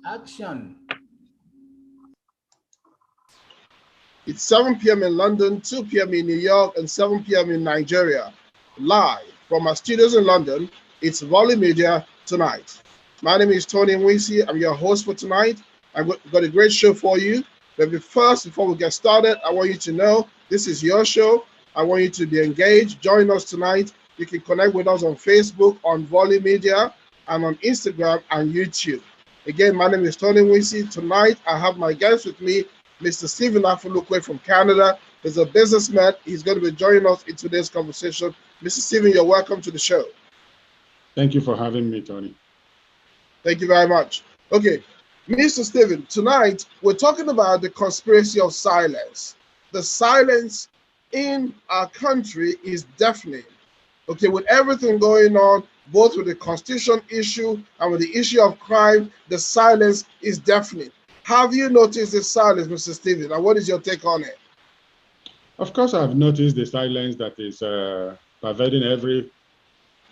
Action. It's 7 p.m. in London, 2 p.m. in New York, and 7 p.m. in Nigeria. Live from our studios in London, it's Volley Media Tonight. My name is Tony Mwisi. I'm your host for tonight. I've got a great show for you. But before we get started, I want you to know this is your show. I want you to be engaged. Join us tonight. You can connect with us on Facebook, on Volley Media, and on Instagram and YouTube. Again, my name is Tony Mwisi. Tonight, I have my guest with me, Mr. Stephen Afulukwe from Canada. He's a businessman. He's going to be joining us in today's conversation. Mr. Stephen, you're welcome to the show. Thank you for having me, Tony. Thank you very much. Okay, Mr. Stephen, tonight we're talking about the conspiracy of silence. The silence in our country is deafening. Okay, with everything going on, both with the constitution issue and with the issue of crime, the silence is deafening. Have you noticed the silence, Mr. Stephen, and what is your take on it? Of course, I've noticed the silence that is pervading every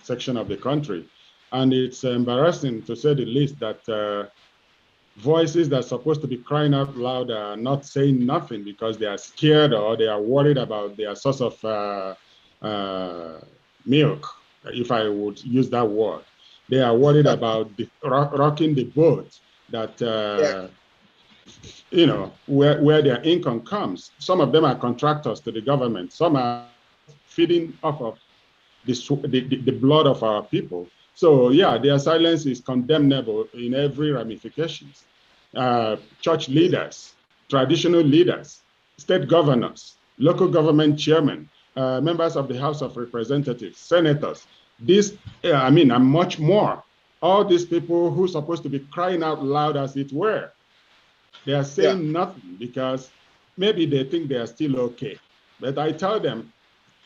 section of the country. And it's embarrassing, to say the least, that voices that are supposed to be crying out loud are not saying nothing because they are scared or they are worried about their source of milk, if I would use that word. They are worried about rocking the boat that where their income comes. Some of them are contractors to the government. Some are feeding off of the blood of our people. So yeah, their silence is condemnable in every ramifications. Church leaders, traditional leaders, state governors, local government chairmen, members of the House of Representatives, senators, and much more. All these people who are supposed to be crying out loud, as it were, they are saying nothing because maybe they think they are still okay. But I tell them,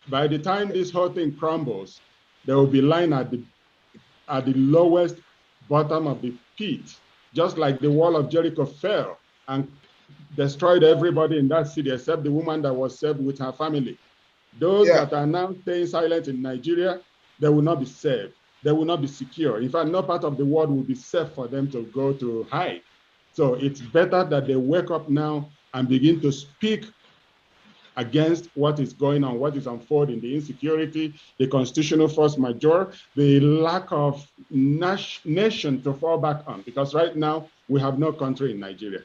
by the time this whole thing crumbles, they will be lying at the lowest bottom of the pit, just like the wall of Jericho fell and destroyed everybody in that city except the woman that was saved with her family. Those that are now staying silent in Nigeria, they will not be saved. They will not be secure. In fact, no part of the world will be safe for them to go to hide. So it's better that they wake up now and begin to speak against what is going on, what is unfolding, the insecurity, the constitutional force majeure, the lack of nation to fall back on, because right now we have no country in Nigeria.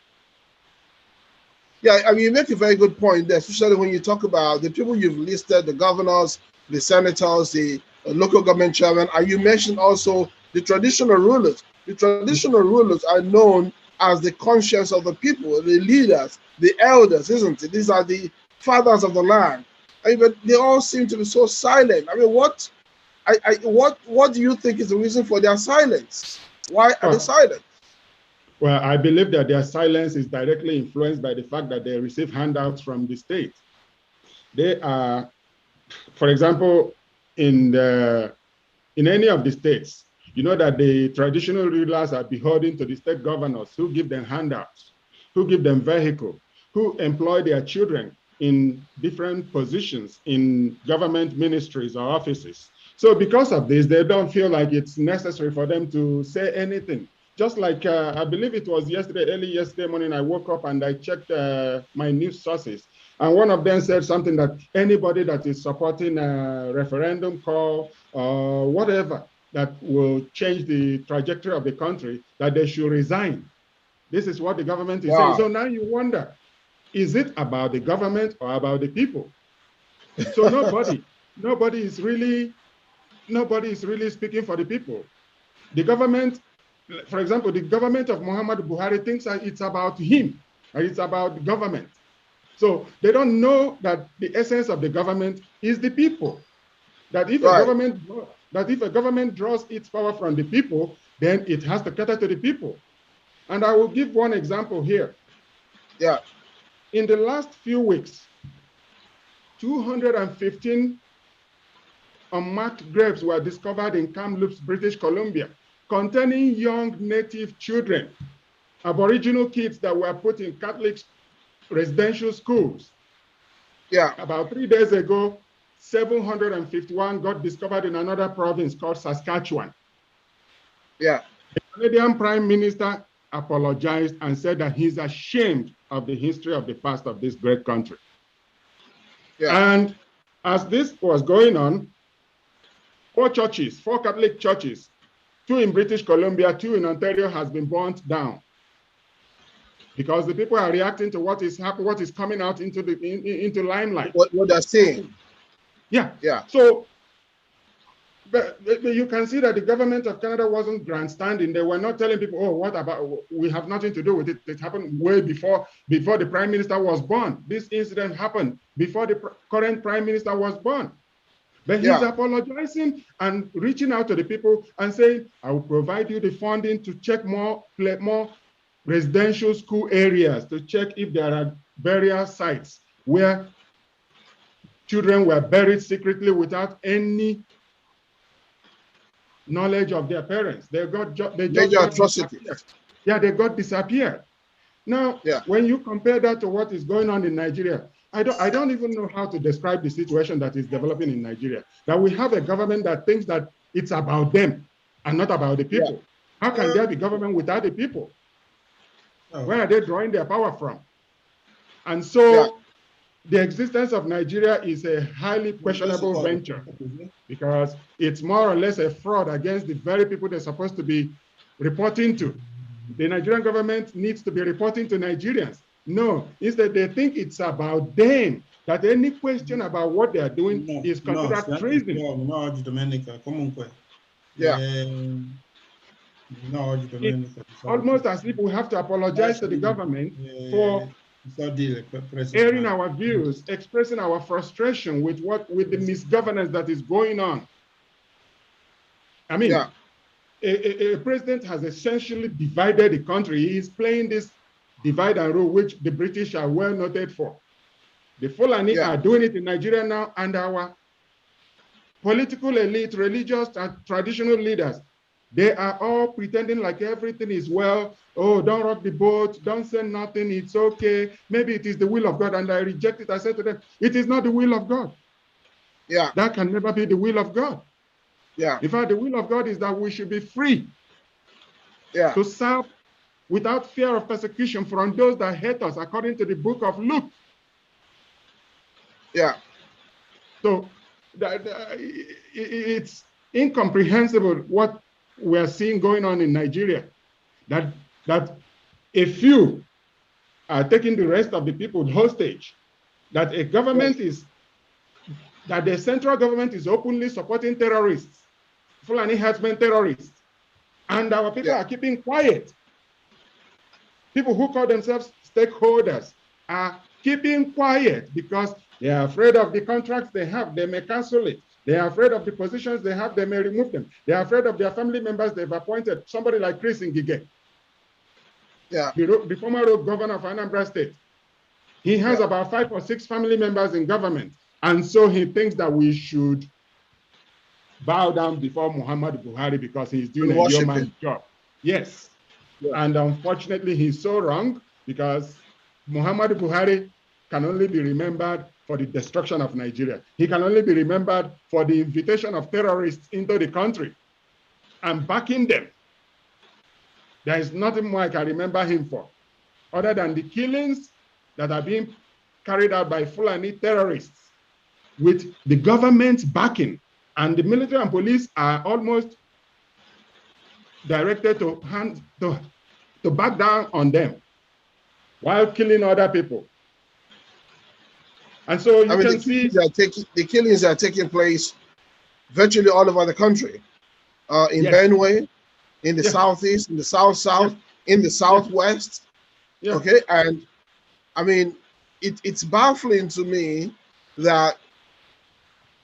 Yeah, I mean, you make a very good point there, especially when you talk about the people you've listed, the governors, the senators, the local government chairman, and you mentioned also the traditional rulers. The traditional rulers are known as the conscience of the people, the leaders, the elders, isn't it? These are the fathers of the land. I mean, but they all seem to be so silent. I mean, what do you think is the reason for their silence? Why are they silent? Well, I believe that their silence is directly influenced by the fact that they receive handouts from the state. They are, for example, in any of the states, you know that the traditional rulers are beholden to the state governors who give them handouts, who give them vehicle, who employ their children in different positions in government ministries or offices. So because of this, they don't feel like it's necessary for them to say anything. Just like, I believe it was early yesterday morning, I woke up and I checked my news sources. And one of them said something that anybody that is supporting a referendum call or whatever that will change the trajectory of the country, that they should resign. This is what the government is saying. So now you wonder, is it about the government or about the people? So nobody is really speaking for the people. The government, for example, the government of Muhammadu Buhari thinks that it's about him, and it's about the government. So they don't know that the essence of the government is the people. That if a government draws its power from the people, then it has to cater to the people. And I will give one example here. Yeah. In the last few weeks, 215 unmarked graves were discovered in Kamloops, British Columbia, containing young native children, Aboriginal kids that were put in Catholic residential schools. Yeah. About 3 days ago, 751 got discovered in another province called Saskatchewan. Yeah. The Canadian Prime Minister apologized and said that he's ashamed of the history of the past of this great country. Yeah. And as this was going on, 4 Catholic churches, 2 in British Columbia, 2 in Ontario, has been burnt down because the people are reacting to what is happening, what is coming out into limelight. What they're saying. Yeah. Yeah. So, but you can see that the government of Canada wasn't grandstanding. They were not telling people, oh, what about, we have nothing to do with it. It happened way before the Prime Minister was born. This incident happened before the current Prime Minister was born. But he's apologizing and reaching out to the people and saying, I will provide you the funding to check more residential school areas, to check if there are burial sites where children were buried secretly without any knowledge of their parents. They got atrocities. Yeah, they got disappeared. Now, when you compare that to what is going on in Nigeria, I don't even know how to describe the situation that is developing in Nigeria. That we have a government that thinks that it's about them and not about the people. How can there be government without the people? Where are they drawing their power from? And so the existence of Nigeria is a highly questionable venture because it's more or less a fraud against the very people they're supposed to be reporting to. The Nigerian government needs to be reporting to Nigerians. No, instead they think it's about them, that any question about what they are doing is considered treason. It's almost as if we have to apologize to the government for airing our views, expressing our frustration with the misgovernance that is going on. I mean, a president has essentially divided the country. He is playing this divide and rule, which the British are well noted for. The Fulani are doing it in Nigeria now, and our political elite, religious and traditional leaders, they are all pretending like everything is well. Oh, don't rock the boat, don't say nothing, it's okay. Maybe it is the will of God, and I reject it. I said to them, it is not the will of God. Yeah. That can never be the will of God. Yeah. In fact, the will of God is that we should be free to serve without fear of persecution from those that hate us, according to the book of Luke. Yeah. So it's incomprehensible what we're seeing going on in Nigeria, that a few are taking the rest of the people hostage, that a government that the central government is openly supporting terrorists, Fulani herdsmen terrorists, and our people are keeping quiet. People who call themselves stakeholders are keeping quiet because they are afraid of the contracts they have, they may cancel it. They are afraid of the positions they have, they may remove them. They are afraid of their family members they've appointed, somebody like Chris Ngige, the former road governor of Anambra State. He has about 5 or 6 family members in government. And so he thinks that we should bow down before Muhammad Buhari because he's doing a yeoman's job. Yes. And unfortunately, he's so wrong because Muhammad Buhari can only be remembered for the destruction of Nigeria. He can only be remembered for the invitation of terrorists into the country and backing them. There is nothing more I can remember him for, other than the killings that are being carried out by Fulani terrorists with the government's backing. And the military and police are almost directed to back down on them while killing other people. And so you can see the killings are taking place virtually all over the country. In Benue, in the southeast, in the south, in the southwest. Okay, and I mean, it's baffling to me that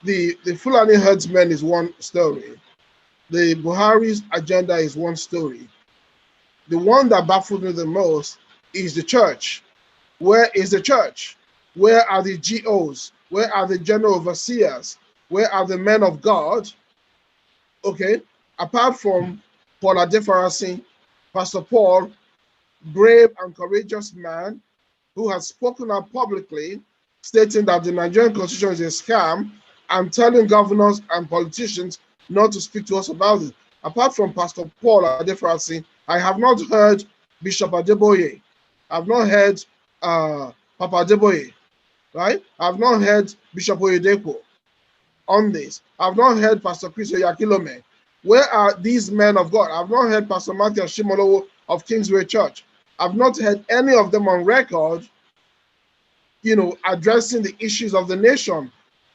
the Fulani herdsmen is one story. The Buhari's agenda is one story. The one that baffles me the most is the church. Where is the church? Where are the GOs? Where are the general overseers? Where are the men of God? Okay, apart from Paul Adefarasi, Pastor Paul, brave and courageous man who has spoken out publicly, stating that the Nigerian constitution is a scam and telling governors and politicians not to speak to us about it. Apart from Pastor Paul Adefarasi, I have not heard Bishop Adeboye. I've not heard Papa Adeboye, right? I've not heard Bishop Oyedepo on this. I've not heard Pastor Chris Oyakilome. Where are these men of God? I've not heard Pastor Matthew Shimolowo of Kingsway Church. I've not heard any of them on record, addressing the issues of the nation.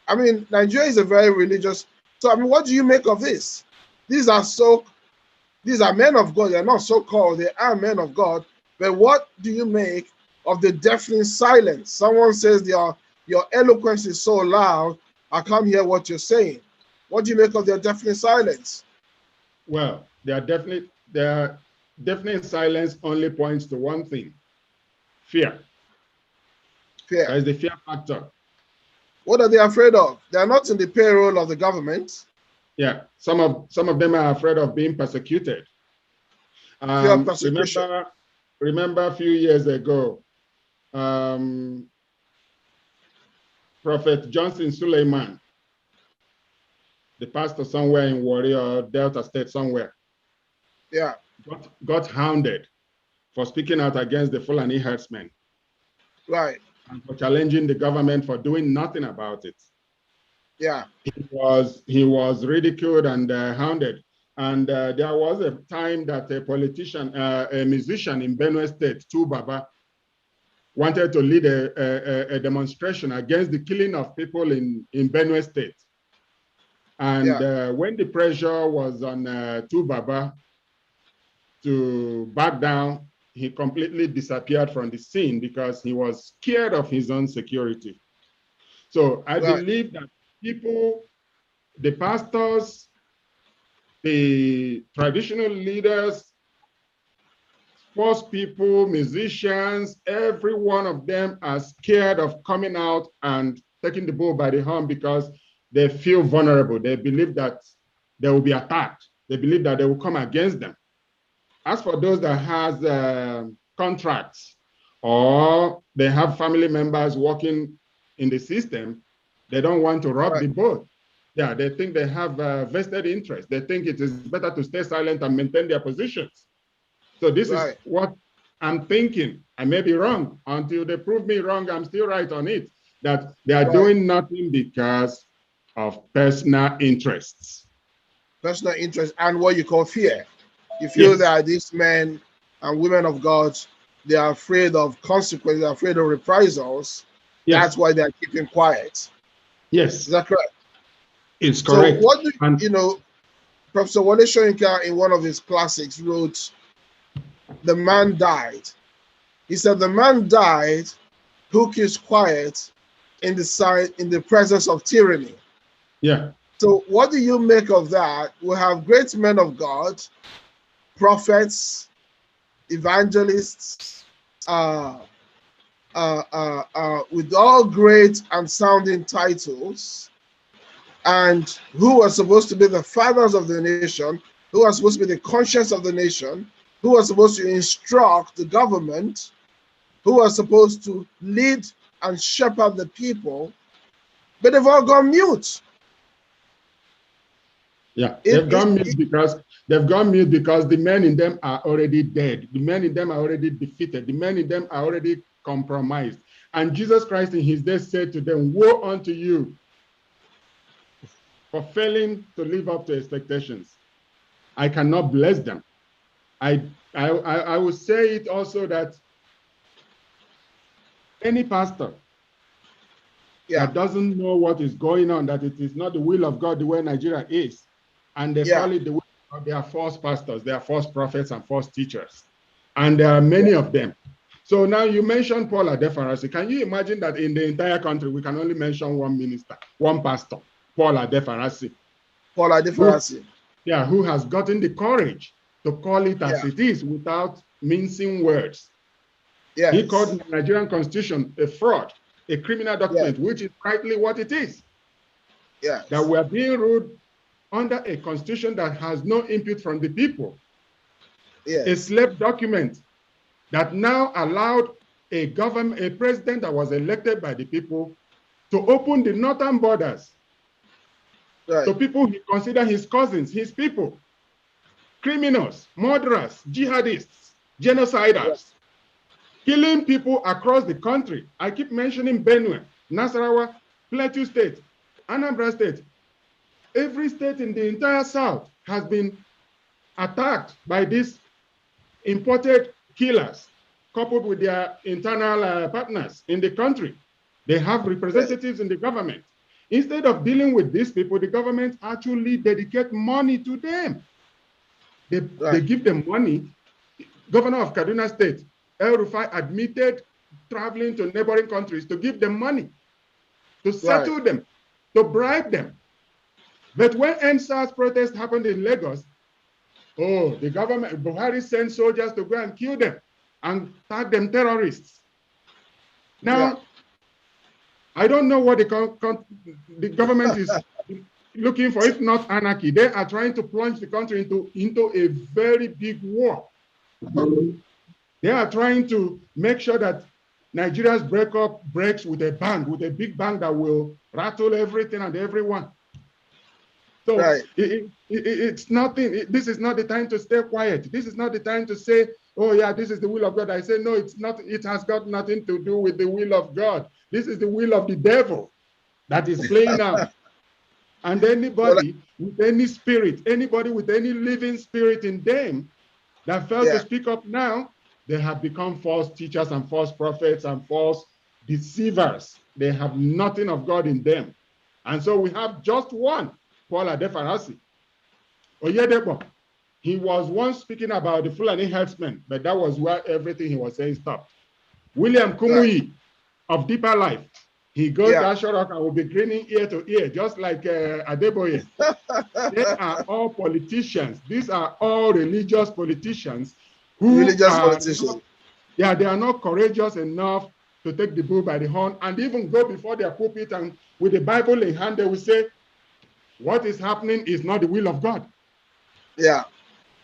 I mean, Nigeria is a very religious. So, I mean, what do you make of this? These are men of God. They're not so-called. They are men of God. But what do you make of the deafening silence? Someone says your eloquence is so loud, I can't hear what you're saying. What do you make of their deafening silence? Well, their deafening silence only points to one thing: fear. Fear. That is the fear factor. What are they afraid of? They're not in the payroll of the government. Yeah, some of them are afraid of being persecuted. Fear of persecution. Remember a few years ago, Prophet Johnson Suleiman, the pastor somewhere in Warri or Delta State somewhere, got hounded for speaking out against the Fulani herdsmen. Right. And for challenging the government for doing nothing about it. Yeah. He was ridiculed and hounded. And there was a time that a musician in Benue State, Tu Baba, wanted to lead a demonstration against the killing of people in Benue State. And when the pressure was on Tu Baba to back down, he completely disappeared from the scene because he was scared of his own security. So I believe that people, the pastors, the traditional leaders, sports people, musicians, every one of them are scared of coming out and taking the bull by the horn because they feel vulnerable. They believe that they will be attacked. They believe that they will come against them. As for those that has contracts or they have family members working in the system, they don't want to rock the boat. Yeah, they think they have vested interest. They think it is better to stay silent and maintain their positions. So this is what I'm thinking. I may be wrong. Until they prove me wrong, I'm still right on it, that they are doing nothing because of personal interests. Personal interest and what you call fear. You feel that these men and women of God, they are afraid of consequences, they're afraid of reprisals. Yes. That's why they're keeping quiet. Yes. Is that correct? It's correct. So what do Professor Wole Soyinka in one of his classics wrote, "The man died." He said, "The man died who keeps quiet in the presence of tyranny." Yeah. So what do you make of that? We have great men of God, prophets, evangelists, with all great and sounding titles, and who are supposed to be the fathers of the nation, who are supposed to be the conscience of the nation, who are supposed to instruct the government, who are supposed to lead and shepherd the people, but they've all gone mute. Yeah, they've gone mute because the men in them are already dead. The men in them are already defeated. The men in them are already compromised. And Jesus Christ in his day said to them, "Woe unto you for failing to live up to expectations. I cannot bless them." I will say it also that any pastor that doesn't know what is going on, that it is not the will of God the way Nigeria is, and they call it the will of God, they are false pastors, they are false prophets and false teachers. And there are many of them. So now you mentioned Paul Adefarasi. Can you imagine that in the entire country, we can only mention one minister, one pastor, Paul Adefarasi? Paul Adefarasi. Who has gotten the courage to call it as it is without mincing words. Yes. He called the Nigerian Constitution a fraud, a criminal document, which is rightly what it is. Yes. That we are being ruled under a constitution that has no input from the people. Yes. A slave document that now allowed a president that was elected by the people to open the northern borders to people he considered his cousins, his people, criminals, murderers, jihadists. genociders, killing people across the country. I keep mentioning Benue, Nasarawa, Plateau State, Anambra State. Every state in the entire South has been attacked by these imported killers, coupled with their internal partners in the country. They have representatives in the government. Instead of dealing with these people, the government actually dedicate money to them. They give them money. Governor of Kaduna State, El Rufai, admitted traveling to neighboring countries to give them money, to settle them, to bribe them. But when NSAS protest happened in Lagos, oh, the government, Buhari sent soldiers to go and kill them and tag them terrorists. Now, I don't know what the government is looking for, if not anarchy. They are trying to plunge the country into a very big war. They are trying to make sure that Nigeria's breakup breaks with a bang, with a big bang that will rattle everything and everyone. So it's nothing. This is not the time to stay quiet. This is not the time to say, oh yeah, this is the will of God. I say, no, it's not. It has got nothing to do with the will of God. This is the will of the devil that is playing out. And anybody with any spirit, anybody with any living spirit in them that fail to speak up now, they have become false teachers and false prophets and false deceivers. They have nothing of God in them. And so we have just one, Paul Adefarasi. Oyedepo, he was once speaking about the Fulani herdsmen, but that was where everything he was saying stopped. William Kumuyi of Deeper Life, he goes to Ashorak and will be grinning ear to ear, just like Adeboye. They are all politicians. These are all religious politicians who they are not courageous enough to take the bull by the horn and even go before their pulpit and with the Bible in hand, they will say, what is happening is not the will of God.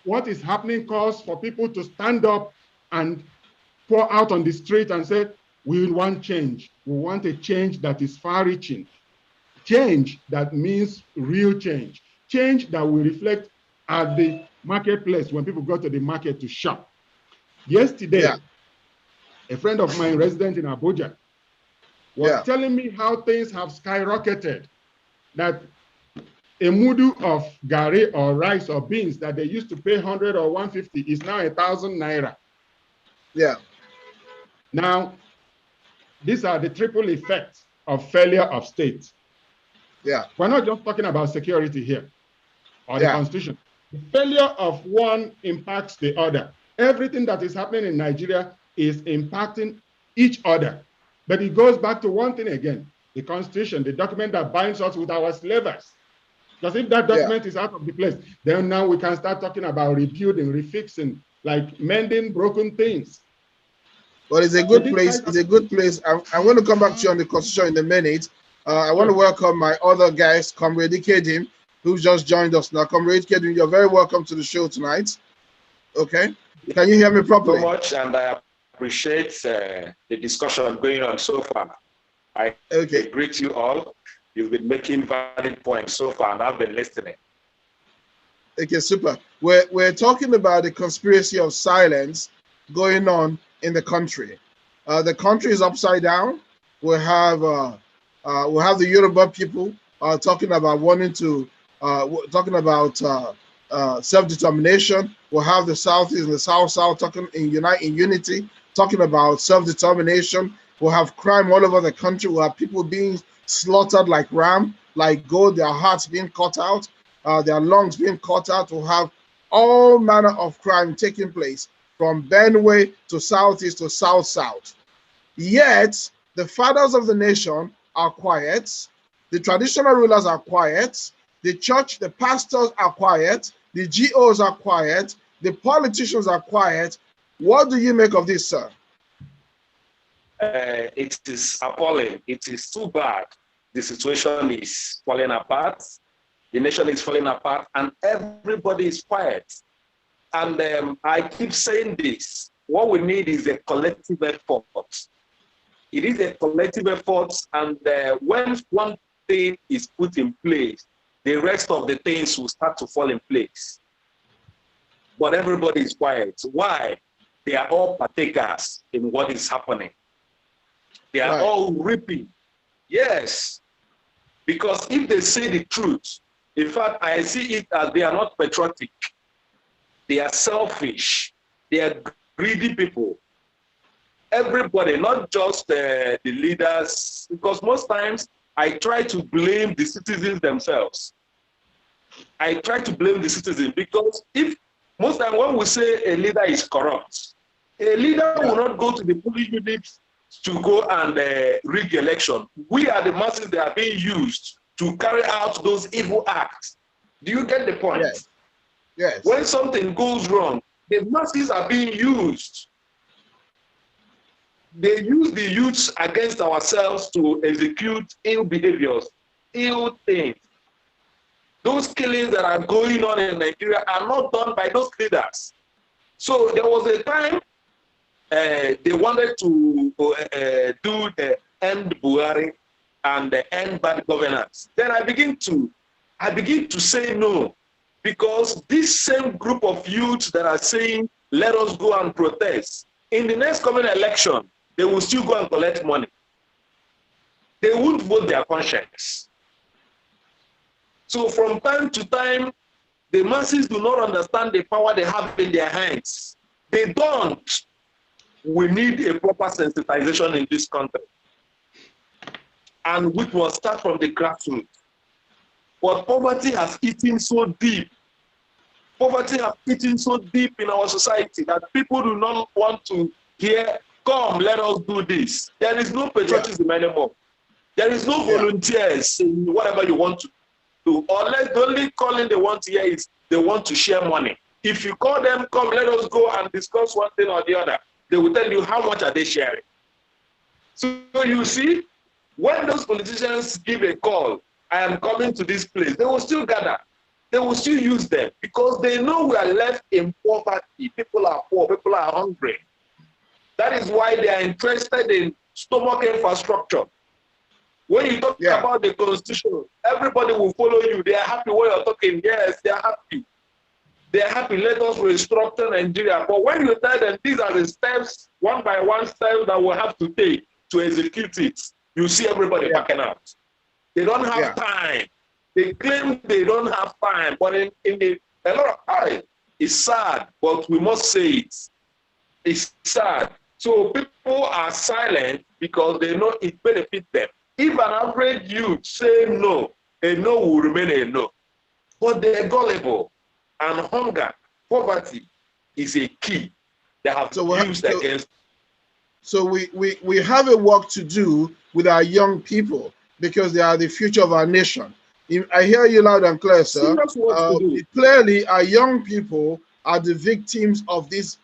What is happening calls for people to stand up and pour out on the street and say, we want change. We want a change that is far-reaching. Change that means real change. Change that will reflect at the marketplace when people go to the market to shop. Yesterday, a friend of mine resident in Abuja was telling me how things have skyrocketed, that a mudu of gari or rice or beans that they used to pay 100 or 150 is now 1,000 naira. Now, these are the triple effects of failure of states. We're not just talking about security here or the constitution. The failure of one impacts the other. Everything that is happening in Nigeria is impacting each other. But it goes back to one thing again, the constitution, the document that binds us with our slavers. Because if that document is out of the place, then now we can start talking about rebuilding, refixing, like mending broken things. Well, it's a good place. It's a good place. I'm going to come back to you on the constitution in a minute. I want to welcome my other guest, Comrade Kedim, who's just joined us now. Comrade Kedim, you're very welcome to the show tonight. Okay. Can you hear me properly? So much, and I appreciate the discussion going on so far. I greet you all. You've been making valid points so far, and I've been listening. Okay, super. We're talking about the conspiracy of silence going on in the country. The country is upside down. We have the Yoruba people talking about wanting to self-determination. We'll have the Southeast and the South talking in unity, talking about self-determination. We'll have crime all over the country. We'll have people being slaughtered like ram, like goat, their hearts being cut out, their lungs being cut out. We'll have all manner of crime taking place from Benue to Southeast to South. Yet, the fathers of the nation are quiet. The traditional rulers are quiet. The church, the pastors are quiet. The GOs are quiet. The politicians are quiet. What do you make of this, sir? It is appalling. It is too bad. The situation is falling apart. The nation is falling apart, and everybody is quiet. And I keep saying this. What we need is a collective effort. It is a collective effort, and when one thing is put in place, the rest of the things will start to fall in place. But everybody is quiet. Why? they are all partakers in what is happening. They are Right. all reaping. Yes. Because if they say the truth, in fact, I see it as they are not patriotic. They are selfish. They are greedy people. Everybody, not just the leaders, because most times I try to blame the citizens themselves. I try to blame the citizens because if most time when we say a leader is corrupt, a leader will not go to the polling units to go and rig election. We are the masses that are being used to carry out those evil acts. Do you get the point? Yes. Yes. When something goes wrong, the masses are being used. They use the youths against ourselves to execute ill behaviors, ill things. Those killings that are going on in Nigeria are not done by those leaders. So there was a time they wanted to do the end Buhari and the end bad governance. Then I begin to say no, because this same group of youths that are saying let us go and protest, in the next coming election, they will still go and collect money. They won't vote their conscience. So from time to time, the masses do not understand the power they have in their hands. They don't. We need a proper sensitization in this country. And which will start from the grassroots. But poverty has eaten so deep. Poverty has eaten so deep in our society that people do not want to hear, come, let us do this. There is no patriotism anymore. There is no volunteers in whatever you want to do. Unless the only calling they want to hear is they want to share money. If you call them, come, let us go and discuss one thing or the other, they will tell you how much are they sharing. So you see, when those politicians give a call, I am coming to this place, they will still gather. They will still use them because they know we are left in poverty. People are poor, people are hungry. That is why they are interested in stomach infrastructure. When you talk about the constitution, everybody will follow you. They are happy when you're talking. Yes, they are happy. They are happy. Let us restructure Nigeria. But when you tell them these are the steps, one by one steps that we'll have to take to execute it, you see everybody backing out. They don't have time. They claim they don't have time, but a lot of time, it's sad, but we must say it. It's sad. So people are silent because they know it benefits them. If an average youth say no, a no will remain a no. But they're gullible, and hunger, poverty is a key they have used against. So we have a work to do with our young people because they are the future of our nation. I hear you loud and clear, sir. Clearly, our young people are the victims of this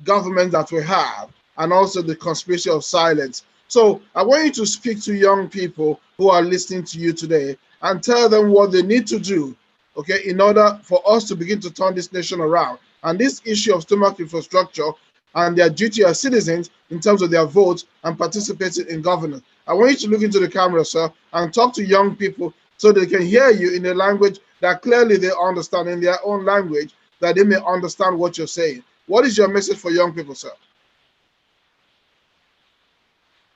government that we have, and also the conspiracy of silence. So I want you to speak to young people who are listening to you today and tell them what they need to do, okay, in order for us to begin to turn this nation around. And this issue of stomach infrastructure and their duty as citizens in terms of their votes and participating in governance. I want you to look into the camera, sir, and talk to young people so they can hear you in a language that clearly they understand, in their own language, that they may understand what you're saying. What is your message for young people, sir?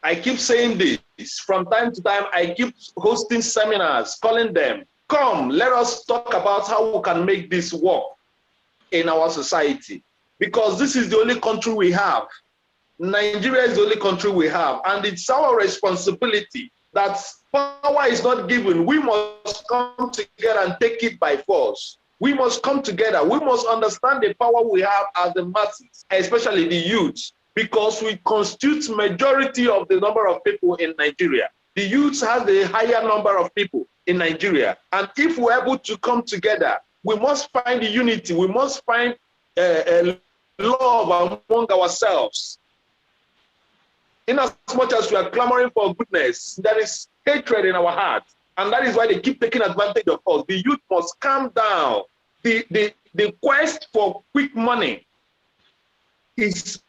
I keep saying this. From time to time, I keep hosting seminars, calling them, come, let us talk about how we can make this work in our society. Because this is the only country we have. Nigeria is the only country we have. And it's our responsibility that power is not given. We must come together and take it by force. We must come together. We must understand the power we have as the masses, especially the youth, because we constitute majority of the number of people in Nigeria. The youth has the higher number of people in Nigeria. And if we're able to come together, we must find the unity. We must find love among ourselves. In as much as we are clamoring for goodness, there is hatred in our hearts. And that is why they keep taking advantage of us. The youth must calm down. The quest for quick money is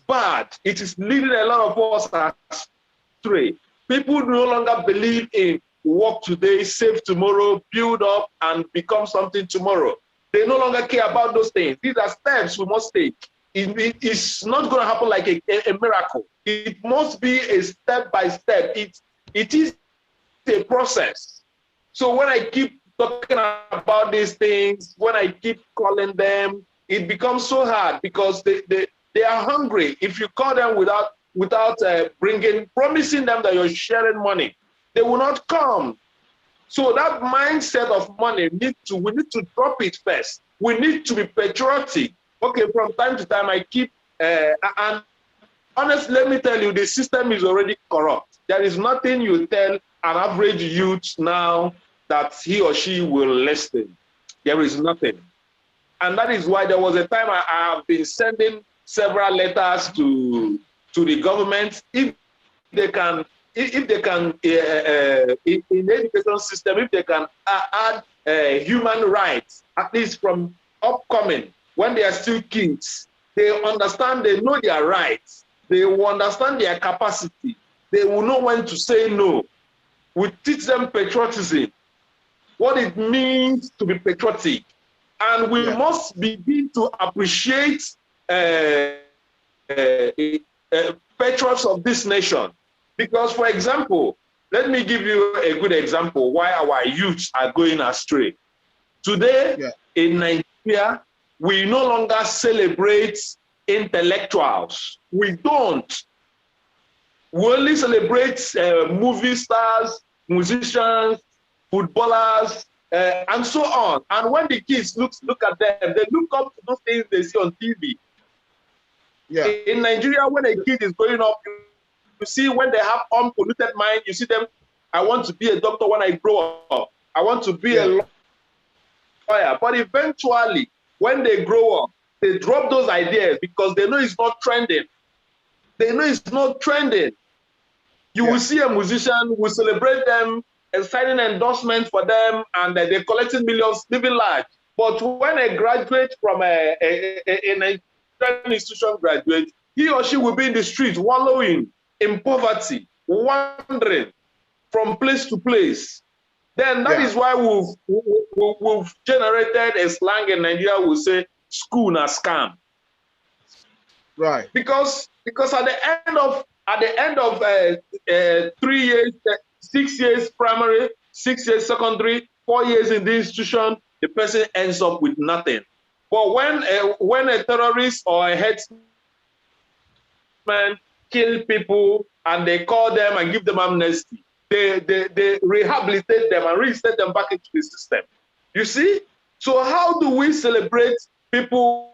bad. It is leading a lot of us astray. People no longer believe in work today, save tomorrow, build up, and become something tomorrow. They no longer care about those things. These are steps we must take it's not going to happen like a miracle. It must be a step by step. It is a process. So when I keep talking about these things, when I keep calling them, it becomes so hard because they are hungry. If you call them without promising them that you're sharing money, they will not come. So that mindset of money we need to drop it first. We need to be patriotic. Okay, from time to time I keep and honestly, let me tell you, the system is already corrupt. There is nothing you tell an average youth now that he or she will listen. There is nothing. And that is why there was a time I have been sending several letters to the government. If they can in the education system, if they can add human rights, at least from upcoming, when they are still kids, they understand, they know their rights, they will understand their capacity, they will know when to say no. We teach them patriotism, what it means to be patriotic, and we must begin to appreciate patriots of this nation. Because, for example, let me give you a good example why our youths are going astray. Today, in Nigeria, we no longer celebrate intellectuals. We don't. We only celebrate movie stars, musicians, footballers, and so on. And when the kids look at them, they look up to those things they see on TV. In Nigeria, when a kid is growing up, you see when they have unpolluted mind, you see them, I want to be a doctor when I grow up. I want to be a lawyer. But eventually, when they grow up, they drop those ideas because they know it's not trending. They know it's not trending. You will see a musician, will celebrate them and signing endorsements for them, and they're collecting millions, living large. But when a graduate from an institution graduate, he or she will be in the street wallowing in poverty, wandering from place to place. Then that is why we've generated a slang in Nigeria. We say school na scam. Right. Because at the end of 3 years, 6 years primary, 6 years secondary, 4 years in the institution, the person ends up with nothing. But when a terrorist or a headsman kill people and they call them and give them amnesty, they rehabilitate them and reinstate them back into the system. You see? So how do we celebrate people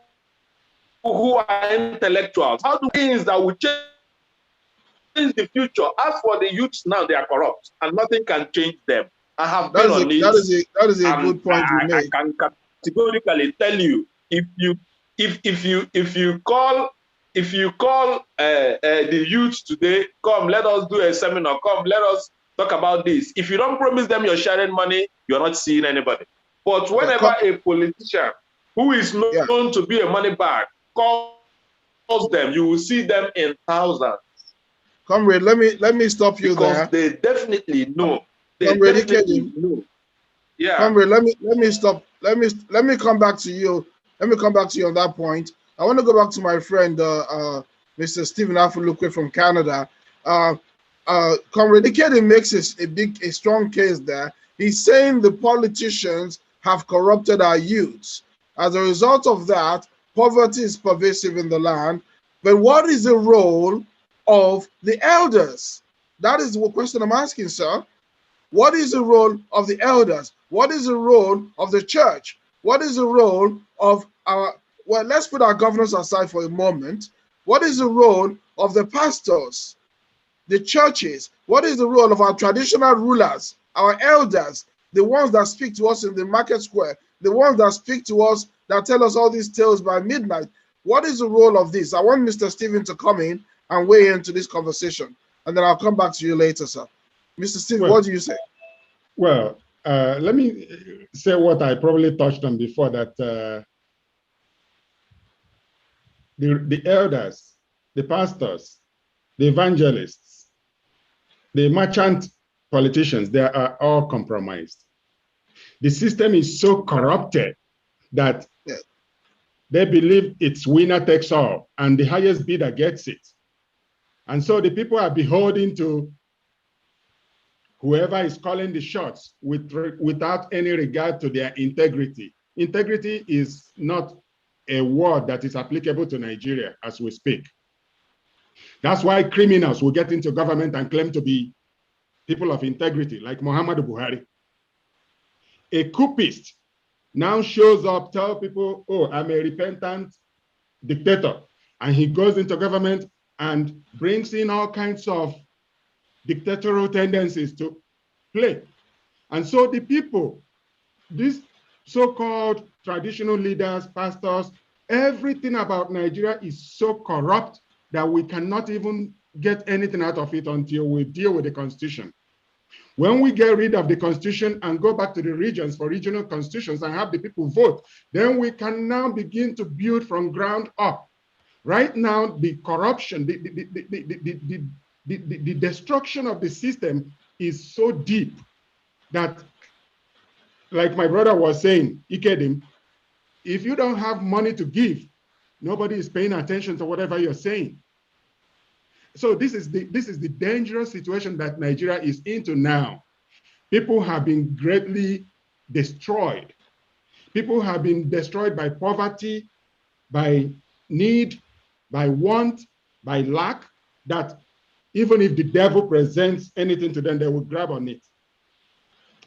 who are intellectuals? How do things that will change the future? As for the youths now, they are corrupt and nothing can change them. I have been on it. That is a good point you made. I can categorically tell you, if you call the youth today, come, let us do a seminar, come, let us talk about this. If you don't promise them you're sharing money, you're not seeing anybody. But whenever a politician who is known to be a money bag calls them, you will see them in thousands. Comrade, let me stop you there. Because they definitely know. Comrade, Comrade, let me stop. Let me come back to you. Let me come back to you on that point. I want to go back to my friend, Mr. Stephen Afulukwe from Canada. Comrade Ikedi makes a strong case there. He's saying the politicians have corrupted our youths. As a result of that, poverty is pervasive in the land. But what is the role of the elders? That is the question I'm asking, sir. What is the role of the elders? What is the role of the church? What is the role of our, well, let's put our governors aside for a moment. What is the role of the pastors, the churches? What is the role of our traditional rulers, our elders, the ones that speak to us in the market square, the ones that speak to us, that tell us all these tales by midnight? What is the role of this? I want Mr. Stephen to come in and weigh into this conversation, and then I'll come back to you later, sir. Mr. Stephen, what do you say? Well, let me say what I probably touched on before, that the elders, the pastors, the evangelists, the merchant politicians, they are all compromised. The system is so corrupted that They believe it's winner takes all, and the highest bidder gets it. And so the people are beholden to whoever is calling the shots without any regard to their integrity. Integrity is not a word that is applicable to Nigeria as we speak. That's why criminals will get into government and claim to be people of integrity, like Muhammadu Buhari. A coupist now shows up, tell people, oh, I'm a repentant dictator. And he goes into government and brings in all kinds of dictatorial tendencies to play. And so the people, these so-called traditional leaders, pastors, everything about Nigeria is so corrupt that we cannot even get anything out of it until we deal with the constitution. When we get rid of the constitution and go back to the regions for regional constitutions and have the people vote, then we can now begin to build from ground up. Right now, the corruption, the destruction of the system is so deep that, like my brother was saying, Ikedim, if you don't have money to give, nobody is paying attention to whatever you're saying. So this is the dangerous situation that Nigeria is into now. People have been greatly destroyed. People have been destroyed by poverty, by need, by want, by lack, that even if the devil presents anything to them, they will grab on it.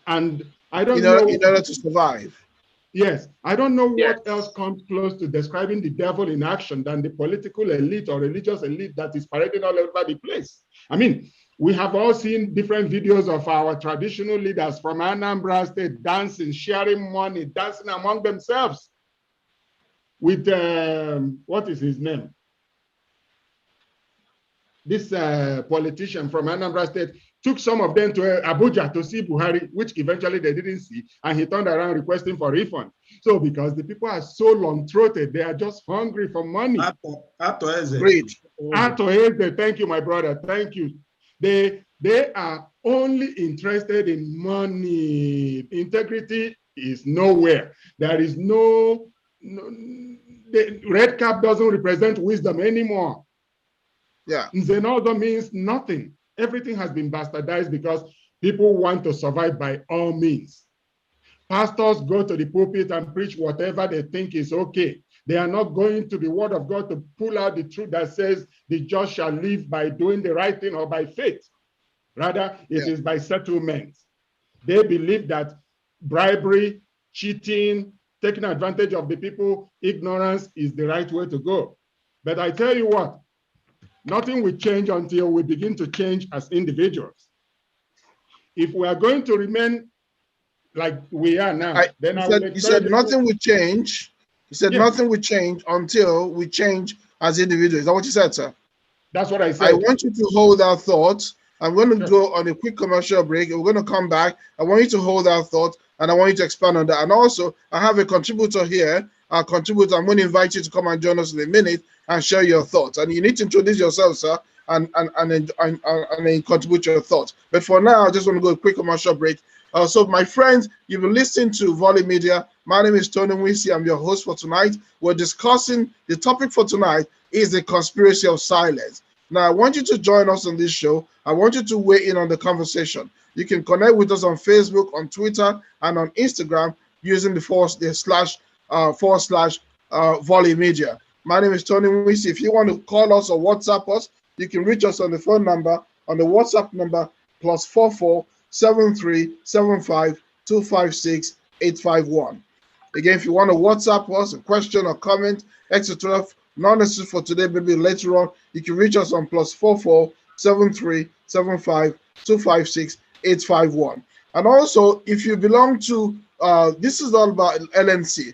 And I don't know. In order to survive. Yes, I don't know what else comes close to describing the devil in action than the political elite or religious elite that is parading all over the place. I mean, we have all seen different videos of our traditional leaders from Anambra State dancing, sharing money, dancing among themselves with, what is his name? This politician from Anambra State took some of them to Abuja to see Buhari, which eventually they didn't see, and he turned around requesting for refund. So because the people are so long-throated, they are just hungry for money. Great. Thank you, my brother. Thank you. They are only interested in money. Integrity is nowhere. There is the red cap doesn't represent wisdom anymore. Yeah. Nzenozo means nothing. Everything has been bastardized because people want to survive by all means. Pastors go to the pulpit and preach whatever they think is okay. They are not going to the word of God to pull out the truth that says the just shall live by doing the right thing or by faith. Rather, it is by settlement. They believe that bribery, cheating, taking advantage of the people, ignorance is the right way to go. But I tell you what, nothing will change until we begin to change as individuals. If we are going to remain like we are now, you said nothing will change. You said nothing will change until we change as individuals. Is that what you said, sir? That's what I said. I want you to hold that thought. I'm going to go on a quick commercial break. We're going to come back. I want you to hold that thought, and I want you to expand on that. And also, I have a contributor here. Our contributor, I'm going to invite you to come and join us in a minute and share your thoughts. And you need to introduce yourself, sir, and then contribute your thoughts. But for now, I just want to go a quick commercial break. So my friends, you've been listening to Volley Media. My name is Tony Nwisi. I'm your host for tonight. We're discussing, the topic for tonight is the conspiracy of silence. Now, I want you to join us on this show. I want you to weigh in on the conversation. You can connect with us on Facebook, on Twitter, and on Instagram using the / Volley Media. My name is Tony Nwisi. If you want to call us or WhatsApp us, you can reach us on the phone number, on the WhatsApp number, +44 7375 256 851. Again, if you want to WhatsApp us a question or comment, etc., not necessary for today, maybe later on, you can reach us on +44 7375 256 851. And also, if you belong to, this is all about LNC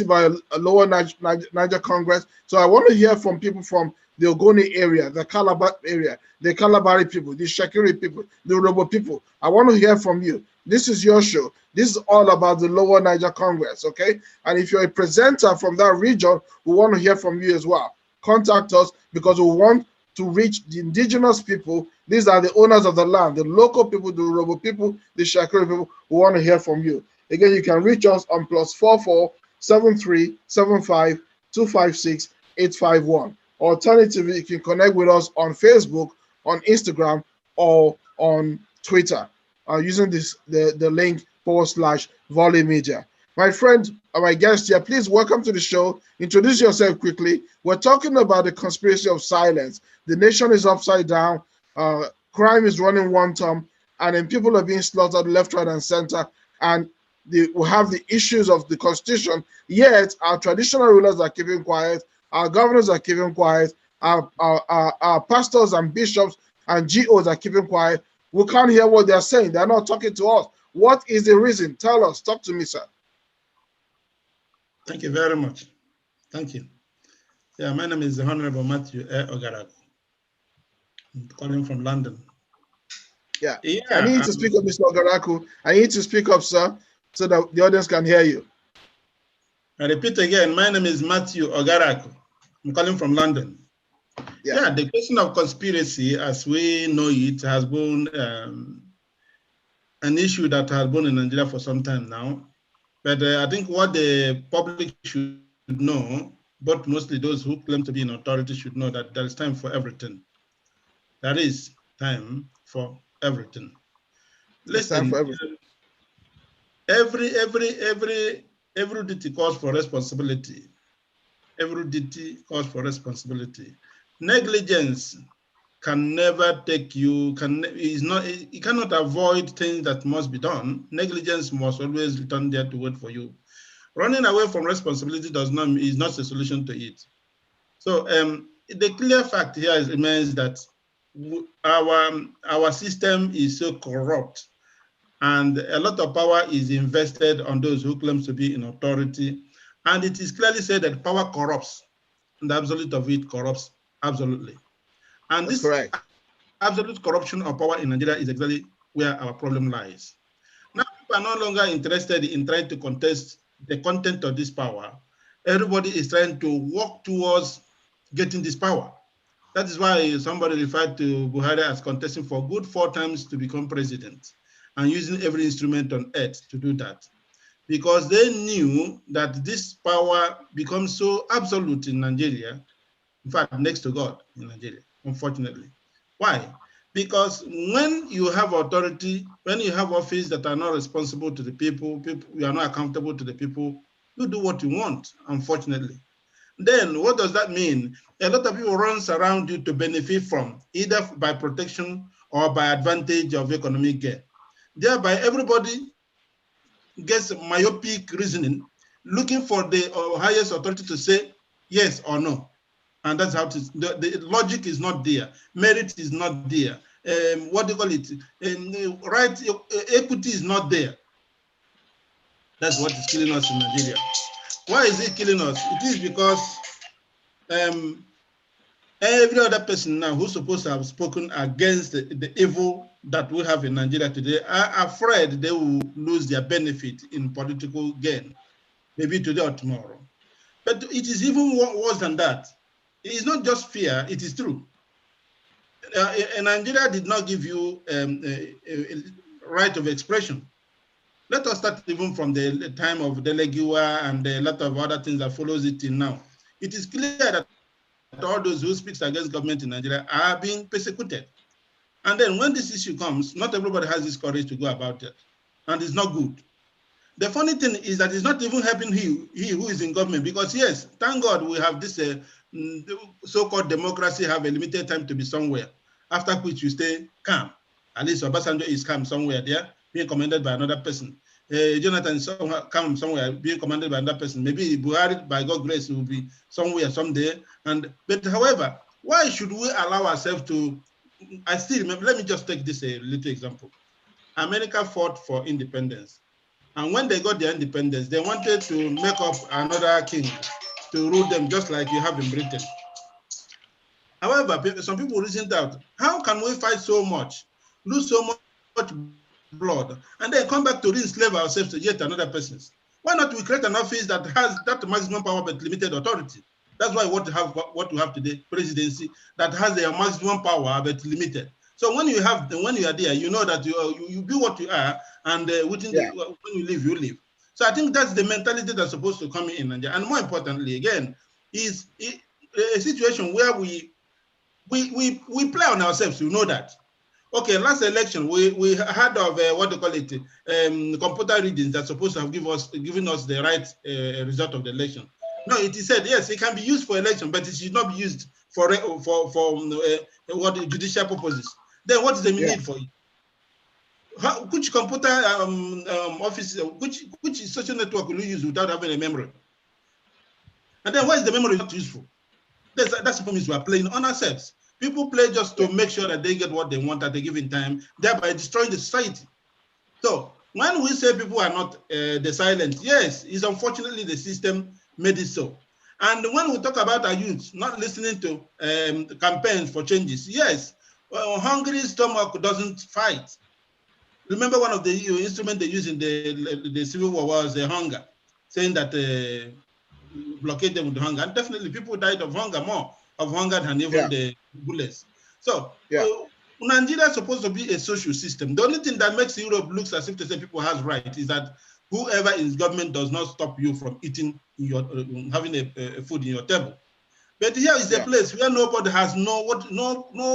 by Lower Niger Congress. So I want to hear from people from the Ogoni area, the Calabar area, the Kalabari people, the Shakiri people, the Urobo people. I want to hear from you. This is your show. This is all about the Lower Niger Congress, okay? And if you're a presenter from that region, we want to hear from you as well. Contact us because we want to reach the indigenous people. These are the owners of the land, the local people, the Urobo people, the Shakiri people. We want to hear from you. Again, you can reach us on +44 7375 256-851. Alternatively, you can connect with us on Facebook, on Instagram, or on Twitter using the link /Volley Media. My friend, my guest here, please welcome to the show. Introduce yourself quickly. We're talking about the conspiracy of silence. The nation is upside down. Crime is running one term, and then people are being slaughtered left, right, and center. And we have the issues of the constitution. Yet our traditional rulers are keeping quiet. Our governors are keeping quiet. Our pastors and bishops and GOs are keeping quiet. We can't hear what they're saying. They're not talking to us. What is the reason? Tell us. Talk to me, sir. Thank you very much. Thank you. Yeah, my name is Honorable Matthew Ogaraku. I'm calling from London. Yeah. I need to speak up, Mr. Ogaraku. I need to speak up, sir, so that the audience can hear you. I repeat again, my name is Matthew Ogaraku. I'm calling from London. Yeah, the question of conspiracy, as we know it, has been an issue that has been in Nigeria for some time now. But I think what the public should know, but mostly those who claim to be in authority should know that there is time for everything. There is time for everything. Listen, every duty calls for responsibility. Every duty calls for responsibility. Negligence can never take you, you cannot avoid things that must be done. Negligence must always return there to wait for you. Running away from responsibility is not a solution to it. So the clear fact here remains that our system is so corrupt, and a lot of power is invested on those who claim to be in authority. And it is clearly said that power corrupts, and the absolute of it corrupts absolutely. And this absolute corruption of power in Nigeria is exactly where our problem lies. Now, people are no longer interested in trying to contest the content of this power. Everybody is trying to work towards getting this power. That is why somebody referred to Buhari as contesting for good 4 times to become president and using every instrument on earth to do that. Because they knew that this power becomes so absolute in Nigeria, in fact, next to God in Nigeria, unfortunately. Why? Because when you have authority, when you have office that are not responsible to the people, you are not accountable to the people, you do what you want, unfortunately. Then what does that mean? A lot of people runs around you to benefit from, either by protection or by advantage of economic gain. Thereby, everybody gets myopic reasoning, looking for the highest authority to say yes or no. And that's how it is. The logic is not there. Merit is not there. What do you call it? Right, equity is not there. That's what is killing us in Nigeria. Why is it killing us? It is because every other person now who's supposed to have spoken against the evil that we have in Nigeria today are afraid they will lose their benefit in political gain, maybe today or tomorrow. But it is even worse than that. It is not just fear, it is true. Nigeria did not give you a right of expression. Let us start even from the time of Delegiwa and a lot of other things that follows it in now. It is clear that all those who speak against government in Nigeria are being persecuted. And then when this issue comes, not everybody has this courage to go about it. And it's not good. The funny thing is that it's not even helping he who is in government, because yes, thank God we have this so-called democracy have a limited time to be somewhere, after which you stay calm. At least Obasanjo is calm somewhere there, being commanded by another person. Jonathan is calm somewhere, being commanded by another person. Maybe Buhari, by God's grace, will be somewhere someday. But however, why should we allow ourselves to, I still remember, let me just take this a little example. America fought for independence. And when they got their independence, they wanted to make up another king to rule them just like you have in Britain. However, some people reasoned out, how can we fight so much, lose so much blood, and then come back to re-enslave ourselves to yet another person? Why not we create an office that has that maximum power but limited authority? That's why what we have today, presidency, that has the maximum power but limited. So when you are there, you know that you be what you are, and when you leave, you leave. So I think that's the mentality that's supposed to come in Nigeria. And more importantly, again, is a situation where we play on ourselves. You know that. Okay, last election we heard of what they call it, computer readings that's supposed to have given us the right result of the election. No, it is said yes, it can be used for election, but it should not be used for what judicial purposes. Then what is the need for it? Which computer office, which social network will you use without having a memory? And then why is the memory not useful? That's the problem, is we are playing on ourselves. People play just to make sure that they get what they want at a given time, thereby destroying the society. So when we say people are not silent, yes, it's unfortunately the system made it so. And when we talk about our youth not listening to campaigns for changes, yes, well, hungry stomach doesn't fight. Remember, one of the instruments they used in the Civil War was hunger, saying that blockade them with hunger. And definitely people died of hunger, more of hunger than even the bullets. So Nigeria is supposed to be a social system. The only thing that makes Europe look as if to say people has right is that whoever is government does not stop you from eating having a food in your table. But here is a place where nobody has no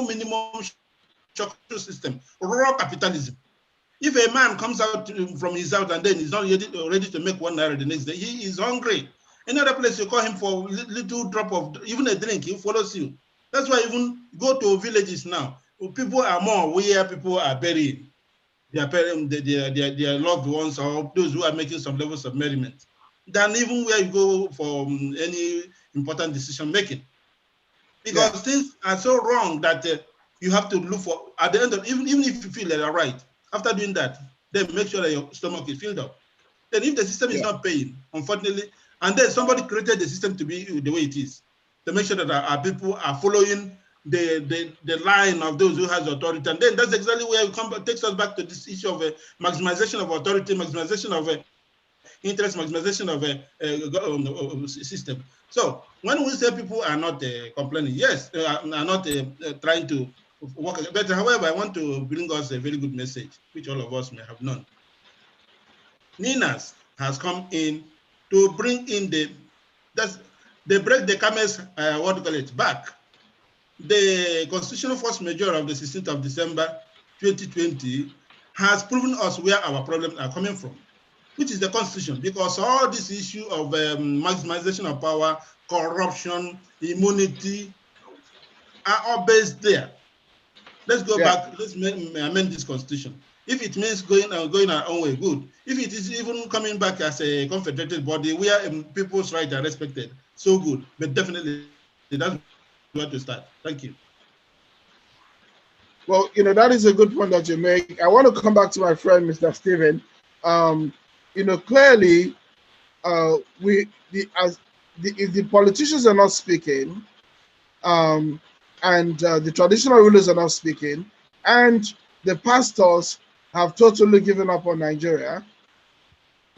minimum structural system, raw capitalism. If a man comes out from his house and then he's not ready to make 1 naira the next day, he is hungry. Any other place you call him for a little drop of even a drink, he follows you. That's why even go to villages now, people are more where people are burying their parents, their loved ones, or those who are making some levels of merriment, than even where you go for any important decision making. Because things are so wrong that you have to look for, at the end of, even if you feel that you're right, after doing that, then make sure that your stomach is filled up. Then if the system is not paying, unfortunately, and then somebody created the system to be the way it is, to make sure that our people are following the line of those who has authority. And then that's exactly where it takes us back to this issue of maximization of authority, maximization of interest, maximization of system. So when we say people are not complaining, yes, are not trying to work. But however, I want to bring us a very good message, which all of us may have known. NINAS has come in to bring in they break the camel's back. The constitutional force majeure of the 16th of December 2020 has proven us where our problems are coming from, which is the constitution, because all this issue of maximization of power, corruption, immunity are all based there. Let's go back, let's amend this constitution. If it means going our own way, good. If it is even coming back as a confederated body where people's rights are respected, so good. But definitely, that's where to start. Thank you. Well, that is a good point that you make. I want to come back to my friend, Mr. Stephen. Clearly, if the politicians are not speaking, and the traditional rulers are not speaking, and the pastors have totally given up on Nigeria,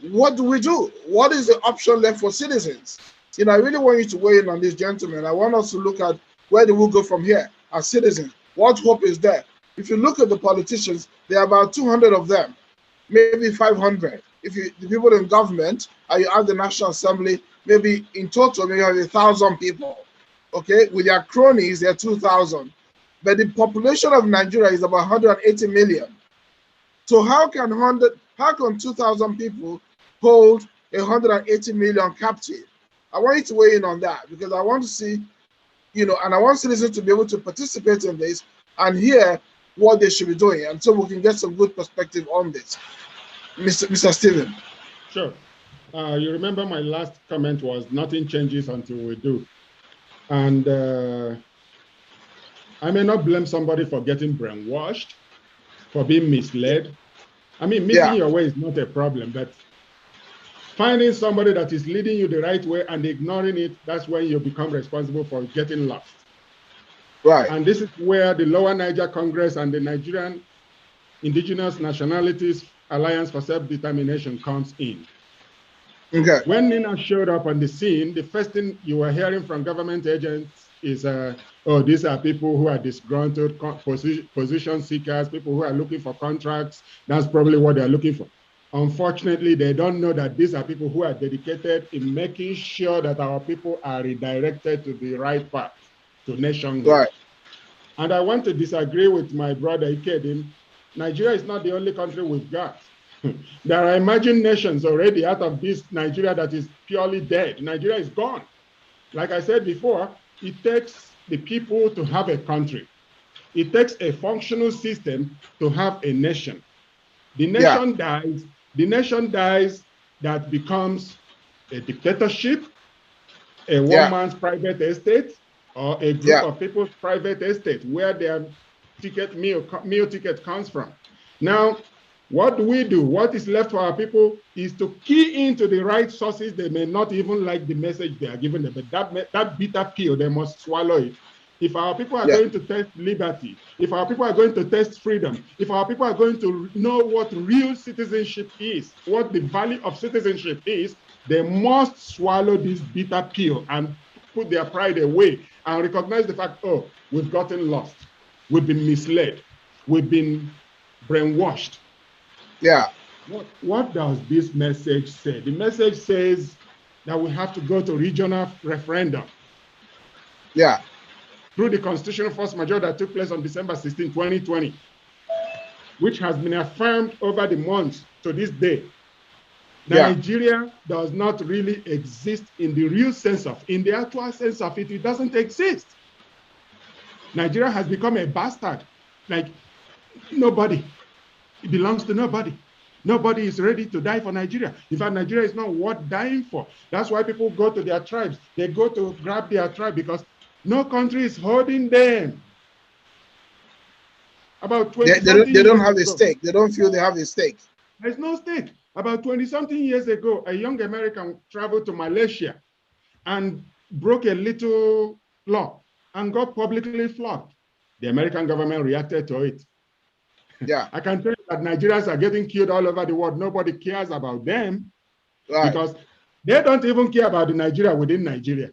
what do we do? What is the option left for citizens? I really want you to weigh in on this, gentlemen. I want us to look at where do we go from here as citizens. What hope is there? If you look at the politicians, there are about 200 of them, maybe 500. If the people in government, you have the National Assembly, maybe in total, maybe you have 1,000 people. Okay, with their cronies, they're 2,000. But the population of Nigeria is about 180 million. So how can 2,000 people hold 180 million captive? I want you to weigh in on that, because I want to see, and I want citizens to be able to participate in this and hear what they should be doing, and so we can get some good perspective on this. Mr. Stephen. Sure. You remember my last comment was nothing changes until we do. And I may not blame somebody for getting brainwashed, for being misled. I mean, missing your way is not a problem, but finding somebody that is leading you the right way and ignoring it, that's when you become responsible for getting lost. Right. And this is where the Lower Niger Congress and the Nigerian Indigenous Nationalities Alliance for Self-Determination comes in. Okay. When NINA showed up on the scene, the first thing you were hearing from government agents is, oh, these are people who are disgruntled position seekers, people who are looking for contracts. That's probably what they're looking for. Unfortunately, they don't know that these are people who are dedicated in making sure that our people are redirected to the right path, to nationhood. Right. And I want to disagree with my brother Ikedim. Nigeria is not the only country we've got. There are emerging nations already out of this Nigeria that is purely dead. Nigeria is gone. Like I said before, it takes the people to have a country. It takes a functional system to have a nation. The nation dies. The nation dies, that becomes a dictatorship, a one-man's private estate, or a group of people's private estate where their meal ticket comes from. Now, what do we do? What is left for our people is to key into the right sources. They may not even like the message they are given them, but that bitter pill, they must swallow it. If our people are going to test liberty, if our people are going to test freedom, if our people are going to know what real citizenship is, what the value of citizenship is, they must swallow this bitter pill and put their pride away and recognize the fact, oh, we've gotten lost. We've been misled. We've been brainwashed. Yeah. What does this message say? The message says that we have to go to regional referendum. Yeah. Through the constitutional force majeure that took place on December 16, 2020, which has been affirmed over the months to this day. Nigeria does not really exist in the real sense of, in the actual sense of it, it doesn't exist. Nigeria has become a bastard, like nobody. It belongs to nobody. Nobody is ready to die for Nigeria. In fact, Nigeria is not worth dying for. That's why people go to their tribes. They go to grab their tribe because no country is holding them. About 20 they don't have a stake. They don't feel they have a stake. There's no stake. About 20-something years ago, a young American traveled to Malaysia and broke a little law and got publicly flogged. The American government reacted to it. Yeah. I can tell you that Nigerians are getting killed all over the world. Nobody cares about them because they don't even care about the Nigeria within Nigeria.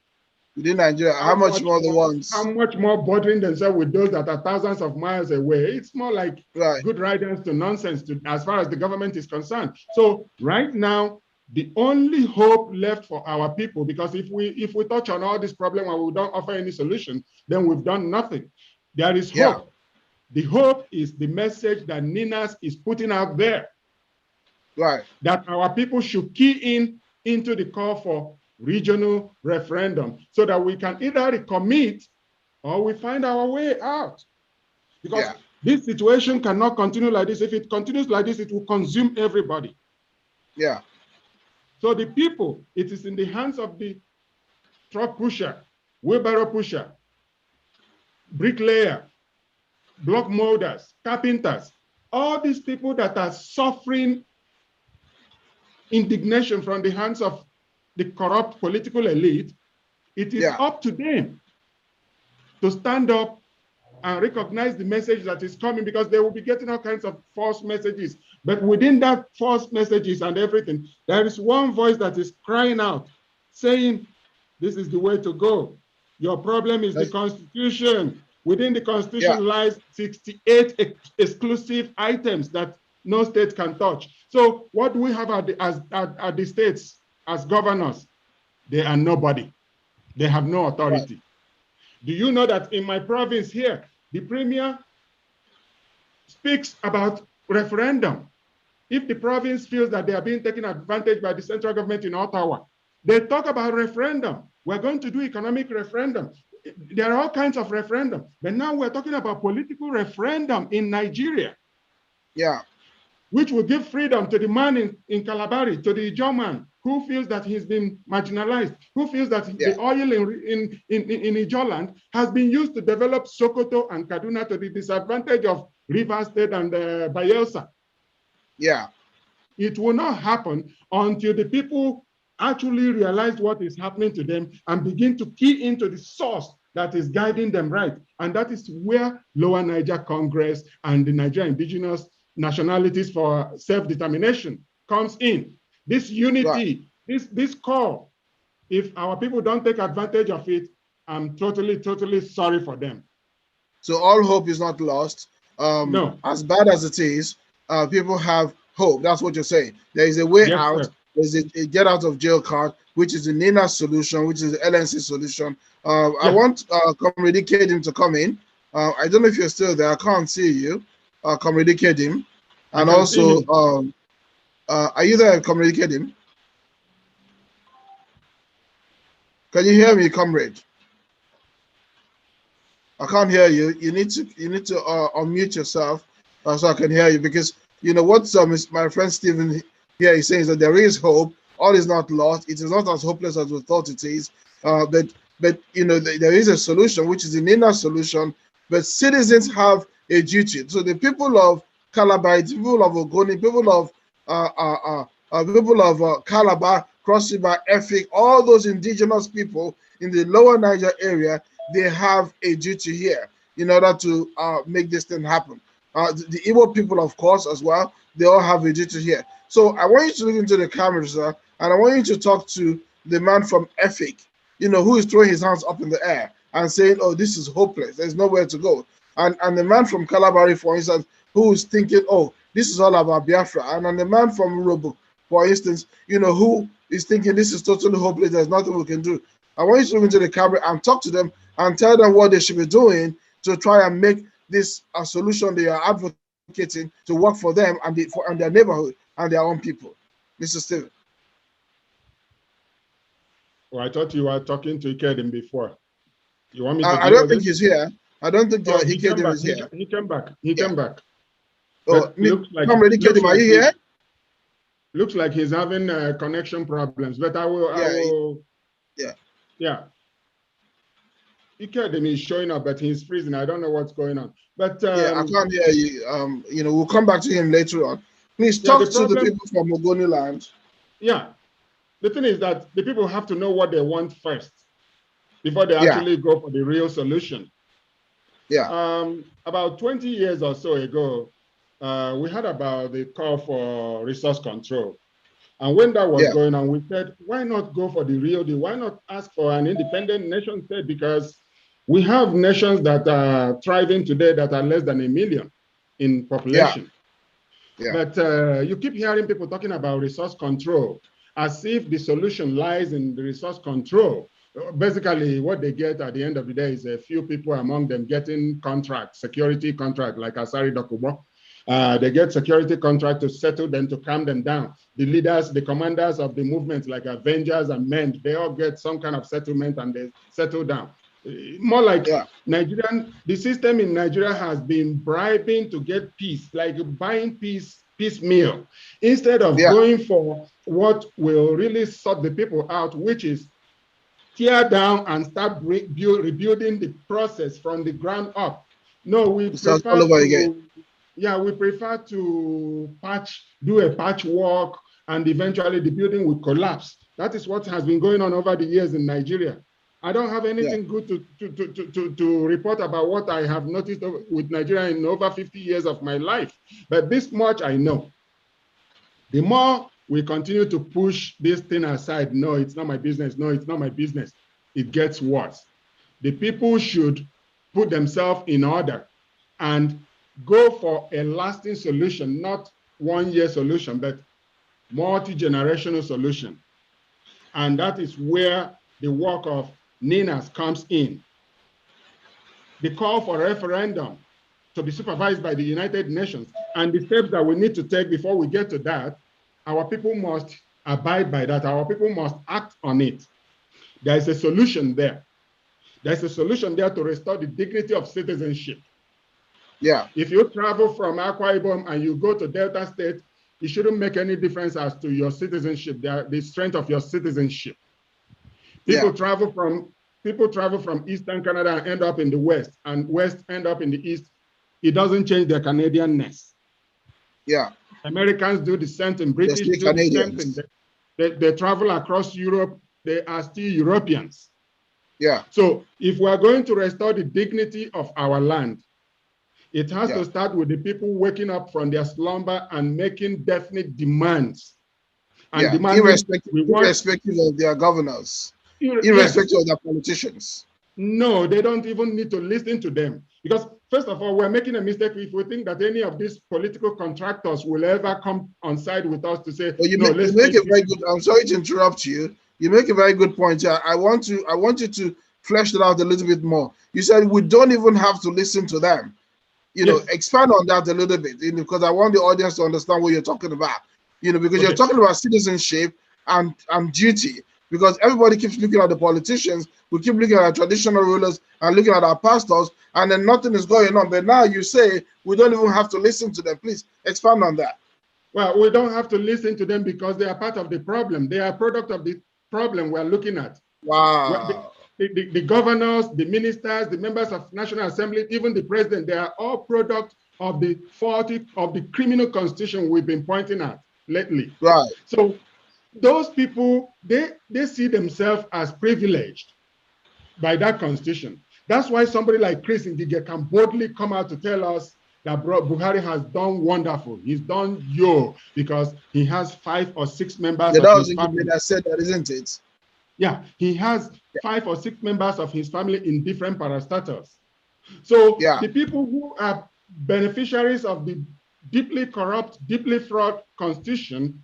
Within Nigeria, how much more the ones? How much more bothering themselves with those that are thousands of miles away? It's more like good riddance to nonsense as far as the government is concerned. So right now, the only hope left for our people, because if we touch on all this problem and we don't offer any solution, then we've done nothing. There is hope. The hope is the message that Ninas is putting out there. Right. That our people should key into the call for regional referendum so that we can either recommit or we find our way out. Because this situation cannot continue like this. If it continues like this, it will consume everybody. Yeah. So the people, it is in the hands of the truck pusher, wheelbarrow pusher, bricklayer, block molders, carpenters, all these people that are suffering indignation from the hands of the corrupt political elite, it is up to them to stand up and recognize the message that is coming, because they will be getting all kinds of false messages. But within that false messages and everything, there is one voice that is crying out, saying, this is the way to go. Your problem is the Constitution. Within the Constitution lies 68 exclusive items that no state can touch. So what do we have at the states as governors? They are nobody. They have no authority. Right. Do you know that in my province here, the premier speaks about referendum? If the province feels that they are being taken advantage by the central government in Ottawa, they talk about referendum. We're going to do economic referendum. There are all kinds of referendum. But now we're talking about political referendum in Nigeria. Yeah. Which will give freedom to the man in Kalabari, to the Ijaw who feels that he's been marginalized, who feels that the oil in Ijaw has been used to develop Sokoto and Kaduna to the disadvantage of Rivers State and Bayelsa. Yeah. It will not happen until the people actually realize what is happening to them and begin to key into the source that is guiding them right. And that is where Lower Niger Congress and the Nigerian Indigenous Nationalities for Self-Determination comes in. This unity, this call, if our people don't take advantage of it, I'm totally sorry for them. So all hope is not lost. No. As bad as it is, people have hope. That's what you're saying. There is a way Yes, out. sir. There's a get out of jail card, which is the NINA solution, which is the LNC solution. I Yeah. want Comrade Kedim to come in. I don't know if you're still there. I can't see you. Comrade Kedim. And also, are you there, Comrade Kedim? Can you hear me, comrade? I can't hear you. You need to unmute yourself so I can hear you, because you know what my friend Stephen here is saying is that there is hope. All is not lost. It is not as hopeless as we thought it is. But you know there is a solution, which is the NINA solution. But citizens have a duty. So the people of Calabar, the people of Ogoni, people of Calabar, Cross River, Efik, all those indigenous people in the lower Niger area, they have a duty here in order to make this thing happen. The Igbo people, of course, as well, they all have a duty here. So I want you to look into the camera, sir, and I want you to talk to the man from Efik, you know, who is throwing his hands up in the air and saying, oh, this is hopeless, there's nowhere to go. And the man from Calabari, for instance, who is thinking, oh, this is all about Biafra. And the man from Urobo, for instance, you know, who is thinking this is totally hopeless, there's nothing we can do. I want you to look into the camera and talk to them and tell them what they should be doing to try and make this a solution they are advocating to work for them and their neighborhood and their own people. Mr. Steven. Well, I thought you were talking to Ikedim before. You want me to I don't think he's here. I don't think Ikedim is here. He came back. He came back. Oh, Comrade Ikedim, are you here? Looks like he's having connection problems, but I will. Yeah. Ikedim is showing up, but he's freezing. I don't know what's going on. But I can't hear you. You know, we'll come back to him later on. Please talk to the people from Ogoni land. Yeah. The thing is that the people have to know what they want first before they actually go for the real solution. Yeah. About 20 years or so ago, we had about the call for resource control. And when that was going on, we said, why not go for the real deal? Why not ask for an independent nation state? Because we have nations that are thriving today that are less than 1 million in population. But you keep hearing people talking about resource control as if the solution lies in the resource control. Basically, what they get at the end of the day is a few people among them getting contracts, security contract, like Asari Dokubo. They get security contract to settle them, to calm them down. The leaders, the commanders of the movements like Avengers and MEND, they all get some kind of settlement and they settle down. More like Nigerian, the system in Nigeria has been bribing to get peace, like buying piecemeal, instead of going for what will really sort the people out, which is tear down and start rebuilding the process from the ground up. No, we prefer we prefer to do a patchwork, and eventually the building will collapse. That is what has been going on over the years in Nigeria. I don't have anything good to report about what I have noticed with Nigeria in over 50 years of my life. But this much I know. The more we continue to push this thing aside, no, it's not my business, no, it's not my business, it gets worse. The people should put themselves in order and go for a lasting solution, not 1 year solution, but multi-generational solution. And that is where the work of NINAS comes in. The call for referendum to be supervised by the United Nations, and the steps that we need to take before we get to that, our people must abide by that. Our people must act on it. There is a solution there. There's a solution there to restore the dignity of citizenship. If you travel from Akwa Ibom and you go to Delta State, it shouldn't make any difference as to your citizenship, the strength of your citizenship. People travel from Eastern Canada and end up in the West, and West end up in the East. It doesn't change their Canadianness. Americans do the same thing. British do the same thing. They travel across Europe. They are still Europeans. So if we are going to restore the dignity of our land, it has to start with the people waking up from their slumber and making definite demands. And irrespective of their governors, irrespective of their politicians. No, they don't even need to listen to them. Because first of all, we're making a mistake if we think that any of these political contractors will ever come on side with us to say, well, you no, make a very good, I'm sorry to interrupt you. You make a very good point. I want you to flesh it out a little bit more. You said we don't even have to listen to them. You know, expand on that a little bit, because I want the audience to understand what you're talking about. Because you're talking about citizenship and duty. Because everybody keeps looking at the politicians, we keep looking at our traditional rulers and looking at our pastors, and then nothing is going on. But now you say we don't even have to listen to them. Please expand on that. Well, we don't have to listen to them because they are part of the problem. They are a product of the problem we're looking at. Wow. The governors, the ministers, the members of National Assembly, even the president, they are all products of the faulty, of the criminal constitution we've been pointing at lately. Right. So those people, they see themselves as privileged by that constitution. That's why somebody like Chris Ngige can boldly come out to tell us that Buhari has done wonderful. He's done because he has 5 or 6 members of his family. That said that, isn't it? Yeah, he has 5 or 6 members of his family in different parastatals. So the people who are beneficiaries of the deeply corrupt, deeply fraud constitution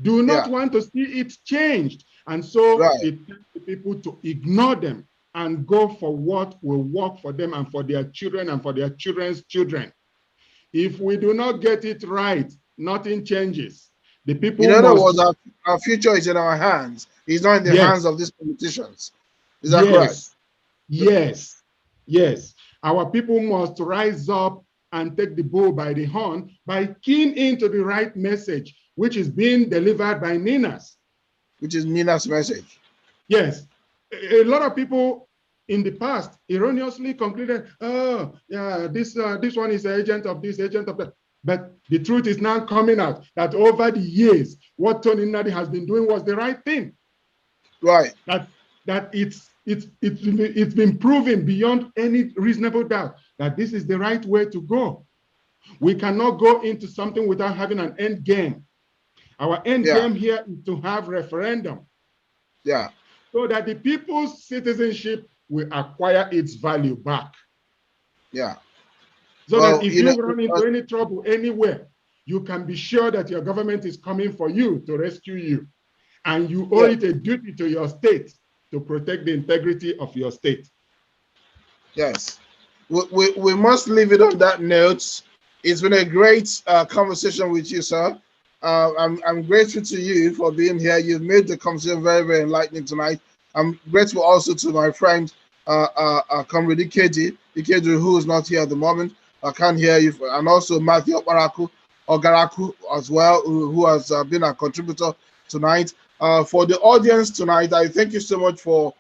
do not want to see it changed. And so it tells the people to ignore them and go for what will work for them and for their children and for their children's children. If we do not get it right, nothing changes. The people in other words, our future is in our hands. It's not in the hands of these politicians. Is that correct? Yes. Yes. Our people must rise up and take the bull by the horn by keying into the right message, which is being delivered by Ninas. Which is Nina's message. Yes. A lot of people in the past erroneously concluded, oh, yeah, this one is an agent of this, agent of that. But the truth is now coming out that over the years, what Tony Nnadi has been doing was the right thing. Right. That it's been proven beyond any reasonable doubt that this is the right way to go. We cannot go into something without having an end game. Our end game here is to have referendum. Yeah. So that the people's citizenship will acquire its value back. Yeah. So that if you run into any trouble anywhere, you can be sure that your government is coming for you to rescue you. And you owe it a duty to your state to protect the integrity of your state. Yes. We must leave it on that note. It's been a great conversation with you, sir. I'm grateful to you for being here. You've made the conversation very, very enlightening tonight. I'm grateful also to my friend, Comrade Ikeji, who is not here at the moment. I can't hear you. And also Matthew Ogaraku as well, who has been a contributor tonight. For the audience tonight, I thank you so much for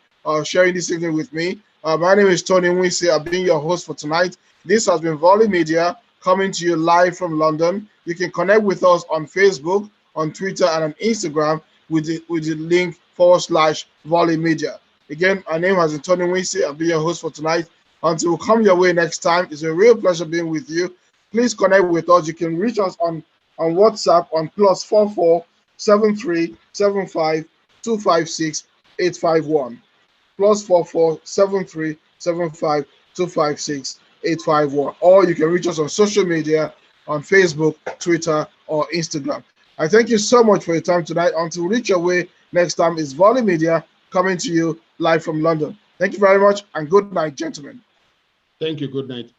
sharing this evening with me. My name is Tony Nwisi. I've been your host for tonight. This has been Volley Media coming to you live from London. You can connect with us on Facebook, on Twitter, and on Instagram with the link /Volley Media. Again, my name is Tony Nwisi. I'll be your host for tonight. Until we come your way next time, it's a real pleasure being with you. Please connect with us. You can reach us on WhatsApp on +44 73 75 256 851. +44 73 75 256 851. Or you can reach us on social media on Facebook, Twitter, or Instagram. I thank you so much for your time tonight. Until we reach your way next time, is Volley Media coming to you live from London. Thank you very much and good night, gentlemen. Thank you. Good night.